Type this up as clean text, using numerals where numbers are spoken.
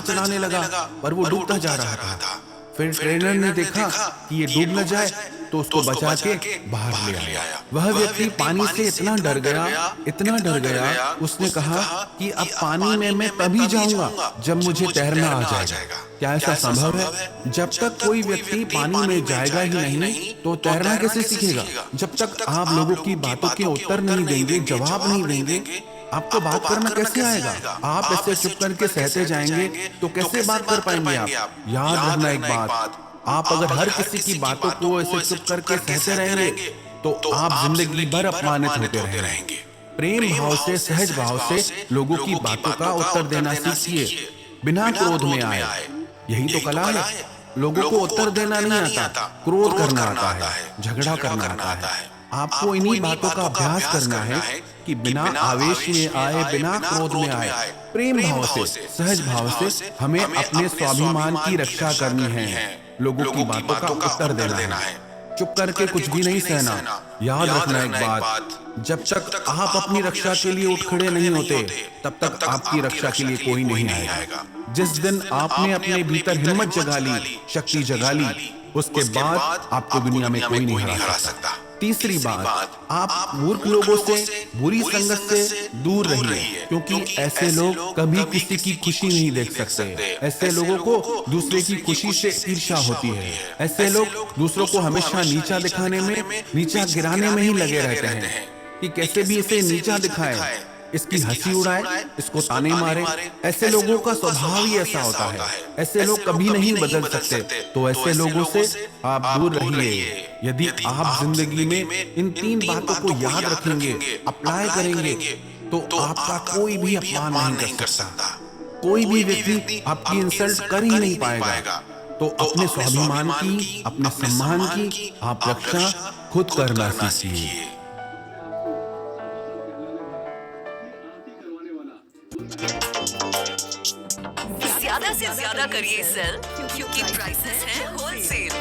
Trainer चलाने लगा, पर वो डूबता जा रहा था। फिर ट्रेनर ने देखा कि ये डूब न जाए, तो उसको बचा के बाहर ले आया। वह व्यक्ति पानी से इतना डर गया, उसने कहा कि अब पानी में मैं तभी जाऊंगा जब मुझे तैरना आ जाएगा। क्या ऐसा संभव है? जब तक कोई व्यक्ति पानी में जाएगा ही नहीं, तो तैरना कैसे सीखेगा? जब तक आप लोगों की बातों के उत्तर नहीं देंगे, जवाब नहीं देंगे, आपको बात करना कैसे आएगा? आप ऐसे चुप करके सहते जाएंगे तो कैसे बात कर पाएंगे आप? याद रखना एक बात, आप अगर हर किसी की बातों को ऐसे चुप करके सहते रहेंगे तो आप जिंदगी भर अपमानित होते रहेंगे। प्रेम भाव से, सहज भाव से लोगों की बातों का उत्तर देना सीखिए, बिना क्रोध में आए। यही तो कला है। लोगों को उत्तर देना नहीं आता, क्रोध करना आता है, झगड़ा करना आता है। आपको इन्हीं बातों का अभ्यास करना है कि बिना आवेश में आए, बिना क्रोध में आए, प्रेम भाव से, सहज भाव से हमें अपने स्वाभिमान की रक्षा करनी है। लोगों की बातों का उत्तर देना है, चुप करके कुछ भी नहीं सहना। याद रखना एक बात, जब तक आप अपनी रक्षा के लिए उठ खड़े नहीं होते, तब तक आपकी रक्षा के लिए कोई नहीं आएगा। जिस दिन आपने अपने भीतर हिम्मत जगा ली, शक्ति जगा ली, उसके बाद आपको दुनिया में कोई नहीं हरा सकता। तीसरी बात, आप मूर्ख लोगों से, बुरी संगत से दूर रहिए, क्योंकि ऐसे लोग कभी किसी की खुशी नहीं देख सकते। ऐसे लोगों को दूसरे की खुशी से ईर्ष्या होती है। ऐसे लोग दूसरों को हमेशा नीचा दिखाने में, नीचा गिराने में ही लगे रहते हैं कि कैसे भी इसे नीचा दिखाए, इसकी हंसी उड़ाए, इसको ताने मारे। ऐसे लोगों का स्वभाव ही ऐसा होता है। ऐसे लोग कभी नहीं बदल सकते। तो ऐसे लोगों से आप दूर रहिए। यदि आप जिंदगी में इन 3 बातों को याद रखेंगे, अप्लाई करेंगे, तो आपका कोई भी अपमान नहीं कर सकता। कोई भी व्यक्ति आपकी इंसल्ट कर ही नहीं पाएगा। तो अपने स्वाभिमान की, अपने सम्मान की आप रक्षा खुद करना सीखिए। ज्यादा से ज्यादा करिए सेल, क्योंकि प्राइसेस हैं होलसेल।